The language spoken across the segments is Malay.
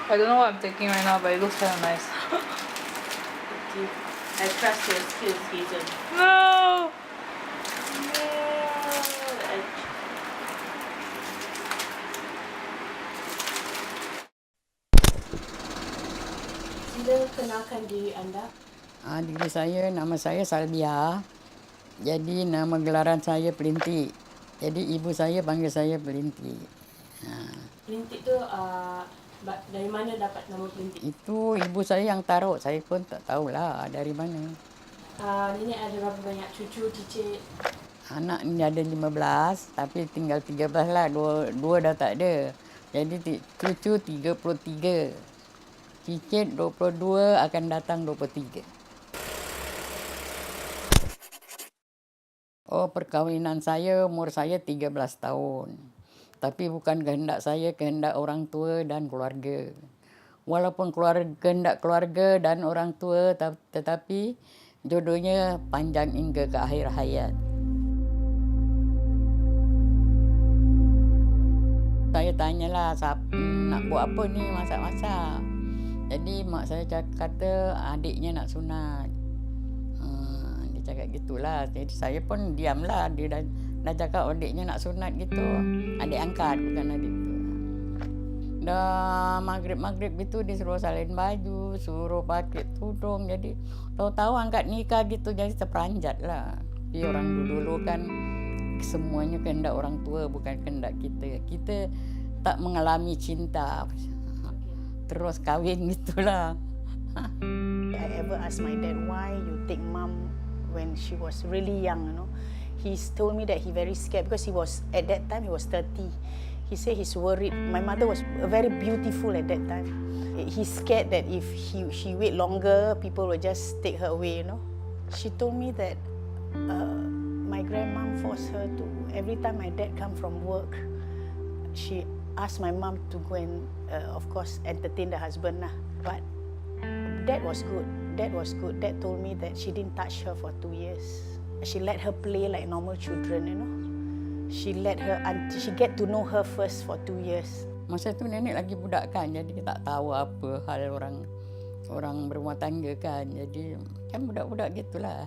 I don't know what I'm taking right now, but it looks kind of nice. Okay. I trust your skills, Hazel. No! Sila kenalkan diri anda. Diri saya, nama saya Salbiah. Jadi nama gelaran saya Plintik. Jadi ibu saya panggil saya Plintik. Plintik tu dari mana dapat nama Plintik? Itu ibu saya yang taruh. Saya pun tak tahulah dari mana. Nenek ada berapa banyak cucu, cicit? Anak ni ada 15, tapi tinggal 13 lah. Dua dah tak ada. Jadi cucu 33. Cicit 22, akan datang 23. Oh, perkahwinan saya, umur saya 13 tahun. Tapi bukan kehendak saya, kehendak orang tua dan keluarga. Walaupun kehendak keluarga dan orang tua, tetapi jodohnya panjang hingga ke akhir hayat. Saya tanyalah, nak buat apa ni masak-masak. Jadi mak saya kata adiknya nak sunat. Dia cakap gitulah. Jadi saya pun diamlah. Dia dah cakap adiknya nak sunat gitu. Adik angkat, bukan adik tu. Dah maghrib itu disuruh salin baju, suruh pakai tudung. Jadi tahu-tahu angkat nikah gitu, jadi terperanjat lah. Tapi orang dulu kan semuanya kehendak orang tua, bukan kehendak kita. Kita tak mengalami cinta, terus kahwin gitulah. I ever asked my dad why you take mom when she was really young, you know. He's told me that he very scared because he was at that time he was 30. He said he's worried. My mother was very beautiful at that time. He's scared that if she wait longer, people will just take her away, you know. She told me that my grandmom forced her to, every time my dad come from work, she asked my mom to go and, of course, entertain the husband lah. But Dad was good. Dad told me that she didn't touch her for 2 years. She let her play like normal children, you know. She let her, she get to know her first for 2 years. Masa tu nenek lagi budak kan, jadi tak tahu apa hal orang berumah tangga kan. Jadi kan budak-budak gitulah.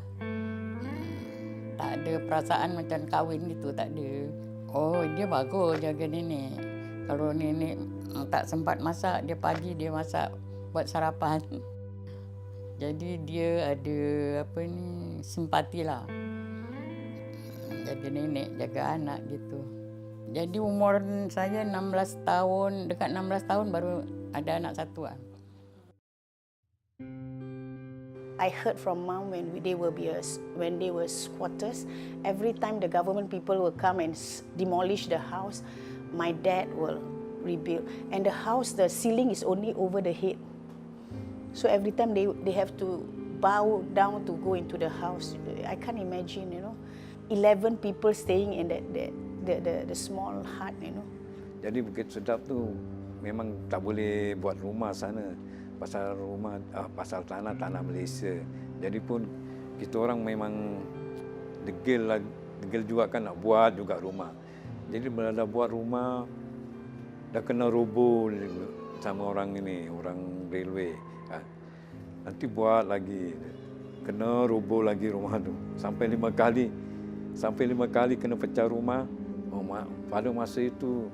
Tak ada perasaan macam kahwin gitu, tak ada. Oh, dia bagus jaga nenek. Kalau nenek tak sempat masak, dia pagi dia masak buat sarapan. Jadi dia ada simpatilah. Jaga nenek, jaga anak gitu. Jadi umur saya 16 tahun, dekat 16 tahun baru ada anak satu lah. I heard from mom when they were squatters, every time the government people will come and demolish the house, my dad will rebuild. And the house, the ceiling is only over the head. So every time they have to bow down to go into the house. I can't imagine, you know, 11 people staying in the small hut, you know. Jadi Bukit Sedap tu memang tak boleh buat rumah sana. Pasal tanah Malaysia. Jadi pun kita orang memang degil juga kan nak buat juga rumah. Jadi bila dah buat rumah, dah kena roboh sama orang railway. Nanti buat lagi, kena roboh lagi rumah tu. Sampai 5 kali kena pecah rumah. Pada masa itu,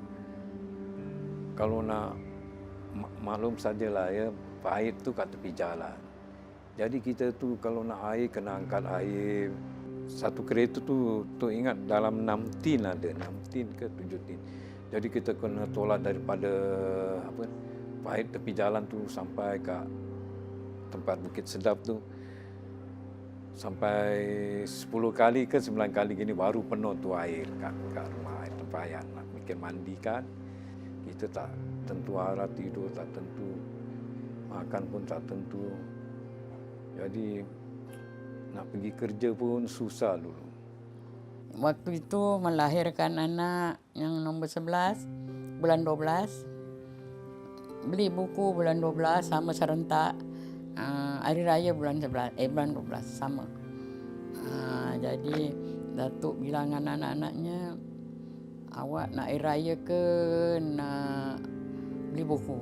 kalau nak maklum sajalah ya, pahit tu kat tepi jalan. Jadi kita tu kalau nak air, kena angkat air. Satu kereta tu ingat dalam 6 tin ada, 6 tin ke 7 tin. Jadi kita kena tolak daripada pahit tepi jalan tu sampai ke tempat Bukit Sedap tu. Sampai 10 kali ke 9 kali gini baru penuh tu air kat rumah air tempayan. Nak bikin mandi kan. Kita tak tentu arah tidur, tak tentu makan pun tak tentu. Jadi nak pergi kerja pun susah dulu. Waktu itu melahirkan anak yang nombor 11, bulan 12. Beli buku bulan 12 sama serentak. Hari Raya bulan 12 sama. Jadi Datuk bilang anak-anaknya, awak nak Hari Raya ke nak beli buku?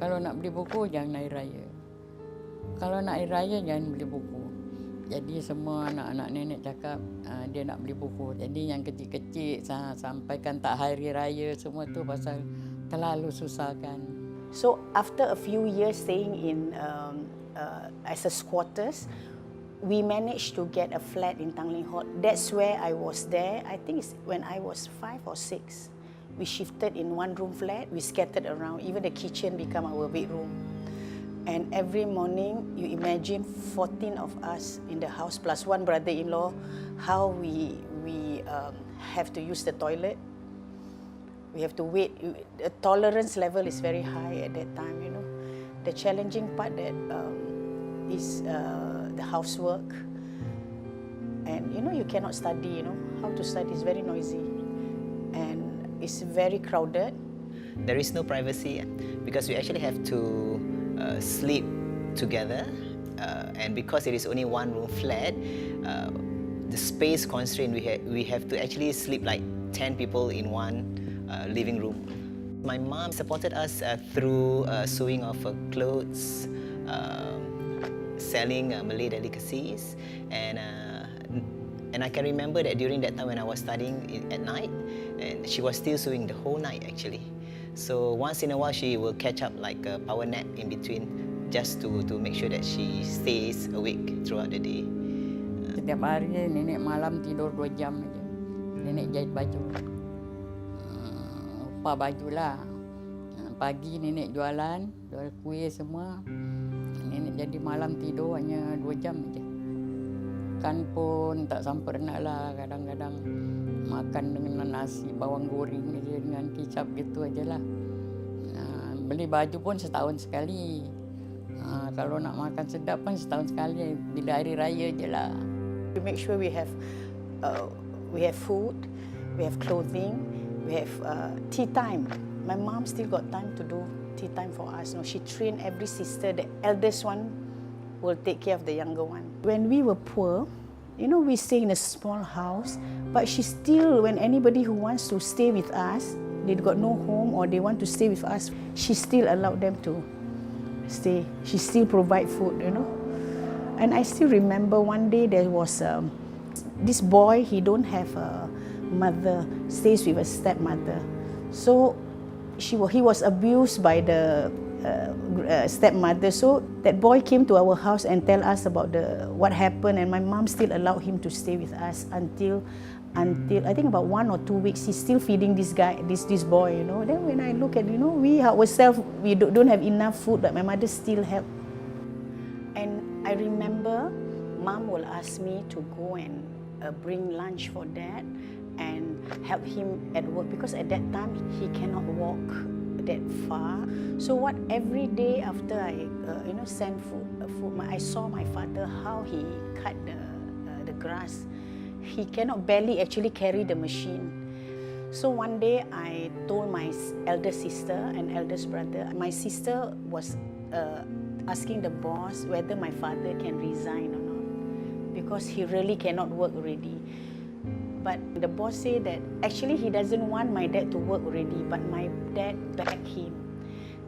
Kalau nak beli buku, jangan hari raya. Kalau nak hari raya, jangan beli buku. Jadi semua anak-anak nenek cakap dia nak beli buku. Jadi yang kecil-kecil sampaikan tak hari raya semua tu pasal terlalu susah kan. So after a few years staying in as a squatters, we managed to get a flat in Tanglin Halt. That's where I was there. I think it's when I was 5 or 6. We shifted in one-room flat. We scattered around. Even the kitchen became our bedroom. And every morning, you imagine 14 of us in the house plus one brother-in-law, how we have to use the toilet. We have to wait. The tolerance level is very high at that time, you know. The challenging part that is the housework. And, you know, you cannot study, you know. How to study is very noisy. And it's very crowded. There is no privacy because we actually have to sleep together, and because it is only one-room flat, the space constraint, we have to actually sleep like 10 people in one living room. My mom supported us through sewing of clothes, selling Malay delicacies, and I can remember that during that time when I was studying at night, and she was still sewing the whole night actually. So once in a while she will catch up like a power nap in between just to make sure that she stays awake throughout the day. Setiap hari nenek malam tidur 2 jam aja. Nenek jahit baju. Upah baju lah. Pagi nenek jual kuih semua. Nenek jadi malam tidur hanya 2 jam aja. Kan pun tak sempurna lah, kadang-kadang makan dengan nasi bawang goreng aja dengan kicap gitu aja lah. Beli baju pun setahun sekali. Kalau nak makan sedap pun setahun sekali, bila hari raya je lah. We make sure we have food, we have clothing, we have tea time. My mom still got time to do tea time for us. No, she trained every sister. The eldest one will take care of the younger one. When we were poor, you know, we stay in a small house, but she still, when anybody who wants to stay with us, they got no home or they want to stay with us, she still allowed them to stay. She still provide food, you know. And I still remember one day there was this boy, he don't have a mother, stays with a stepmother. So he was abused by the stepmother. So that boy came to our house and tell us about what happened, and my mom still allowed him to stay with us until I think about 1 or 2 weeks. He's still feeding this guy, this boy, you know. Then when I look at, you know, we ourselves, we don't have enough food, but my mother still helped. And I remember mom will ask me to go and bring lunch for dad and help him at work, because at that time he cannot walk that far. So what, every day after I send food, I saw my father how he cut the grass. He cannot barely actually carry the machine. So one day I told my elder sister and eldest brother. My sister was asking the boss whether my father can resign or not, because he really cannot work already. But the boss said that actually he doesn't want my dad to work already, but my dad begged him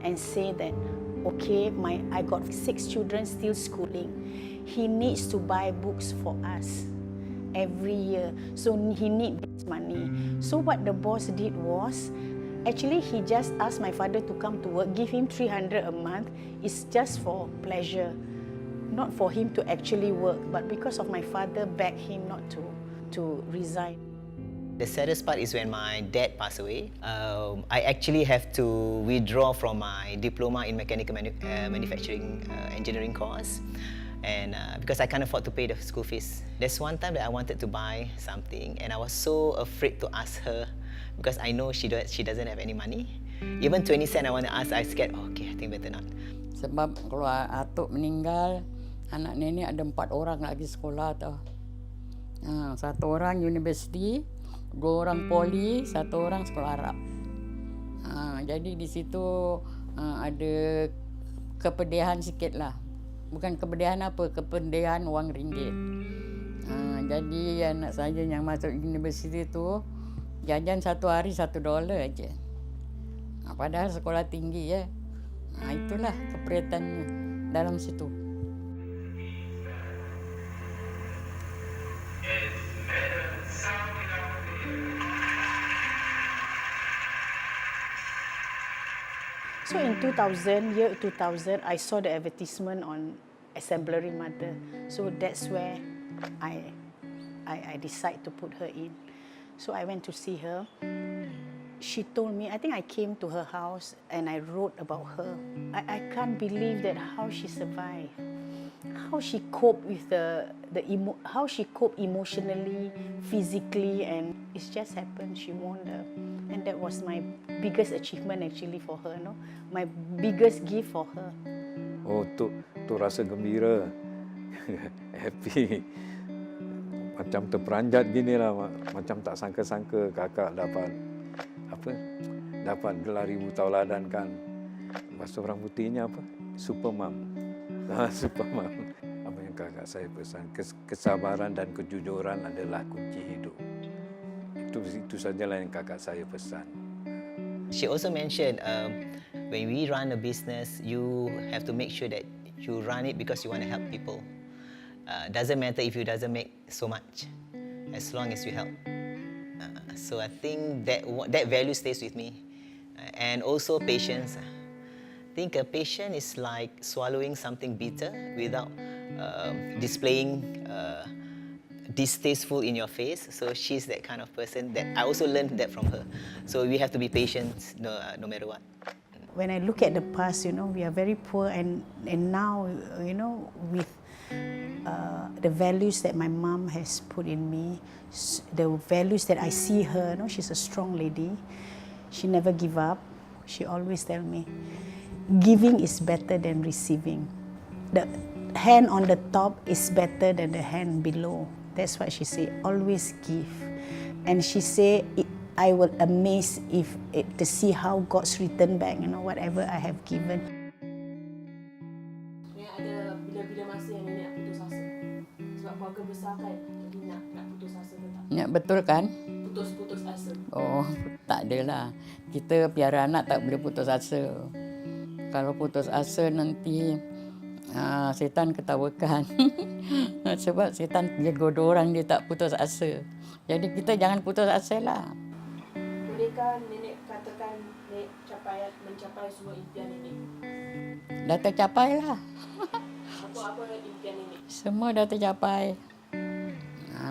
and said that, okay, I got 6 children still schooling. He needs to buy books for us every year, so he needs this money. So what the boss did was, actually he just asked my father to come to work, give him 300 a month. It's just for pleasure, not for him to actually work, but because of my father begged him not to resign. The saddest part is when my dad passed away. I actually have to withdraw from my diploma in mechanical manufacturing engineering course, and because I can't afford to pay the school fees. There's one time that I wanted to buy something, and I was so afraid to ask her because I know she doesn't have any money. Even 20 cents I want to ask, I scared. Oh, okay, I think better not. Sebab kalau atuk meninggal, anak nenek ada 4 orang lagi sekolah tau. 1 orang universiti, 2 orang poli, 1 orang sekolah Arab. Jadi di situ ada kepedihan sikit lah. Bukan kepedihan apa, kepedihan wang ringgit. Jadi anak saya yang masuk universiti tu jajan 1 hari $1 aja. Padahal sekolah tinggi ya. Itulah keprihatinannya dalam situ. So in 2000, year 2000, I saw the advertisement on Exemplary Mother. So that's where I decided to put her in. So I went to see her. She told me, I think I came to her house and I wrote about her. I can't believe that how she survived, how she coped with how she coped emotionally, physically, and it's just happened. She won and that was my biggest achievement actually for her, no? My biggest gift for her. Oh, tu rasa gembira, happy. Macam terperanjat gini lah, macam tak sangka-sangka kakak dapat gelar ibu tauladan kan. Bahasa orang putihnya apa? Super mom. Super mom. Apa yang kakak saya pesan, kesabaran dan kejujuran adalah kunci hidup. Itu sajalah yang kakak saya pesan. She also mentioned when we run a business, you have to make sure that you run it because you want to help people. Doesn't matter if you doesn't make so much, as long as you help. So I think that value stays with me, and also patience. I think a patient is like swallowing something bitter without displaying distasteful in your face. So she's that kind of person that I also learned that from her. So we have to be patient no matter what. When I look at the past, we are very poor, and now, with the values that my mom has put in me, the values that I see her, she's a strong lady. She never give up. She always tell me, giving is better than receiving. The hand on the top is better than the hand below. That's what she say. Always give. And she say, I will amaze to see how God's return back, whatever I have given. Ada bila-bila masa yang nenek nak putus asa. Sebab keluarga besar kan, jadi nak putus asa ke tak? Ya, betul kan? Putus asa. Oh, tak adalah. Kita piara anak tak boleh putus asa. Kalau putus asa nanti setan ketawakan. Sebab setan dia goda orang dia tak putus asa. Jadi kita jangan putus asa lah. Bolehkah nenek katakan nenek mencapai semua impian nenek? Dah tercapai lah. Apa impian nenek? Semua dah tercapai.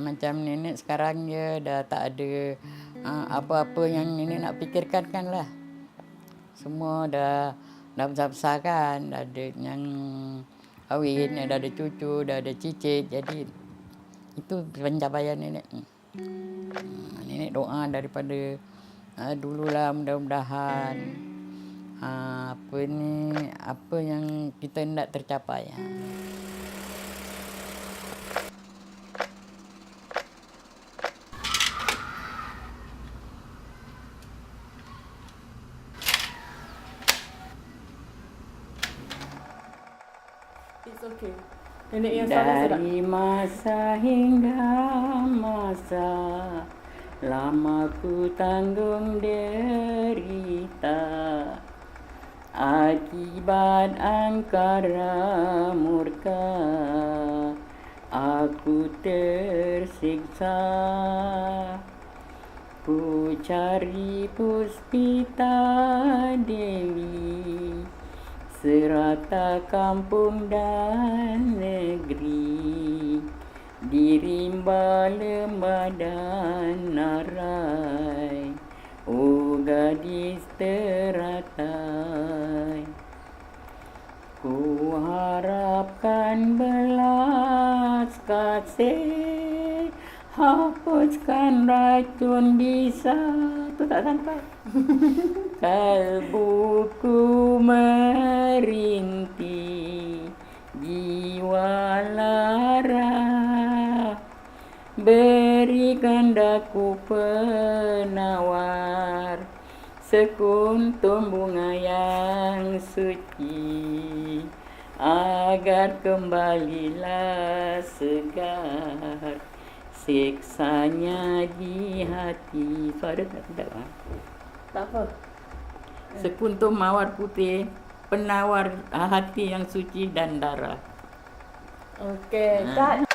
Macam nenek sekarang dia dah tak ada apa-apa yang nenek nak fikirkan kan lah. Semua dah besar-besar kan. Dah ada yang kahwin, dah ada cucu, dah ada cicit. Jadi itu pencapaian nenek. Nenek doa daripada dululah mudah-mudahan apa yang kita hendak tercapai. It's okay. Nenek yang salah sedap. Dari masa hingga masa, lama ku tanggung derita, akibat angkara murka, aku tersiksa. Ku cari Puspita Dewi, serata kampung dan negeri, di rimba lembah dan narai, oh gadis teratai. Ku harapkan belas kasih, hapuskan racun bisa. Tu tak sampai. Kalbuku merintih, jiwa lara, berikan daku penawar, sekuntum bunga yang suci, agar kembalilah segar, siksanya di hati. Suara tak sedap. Tak apa. Sekuntum mawar putih, penawar hati yang suci dan darah. Okay, cut.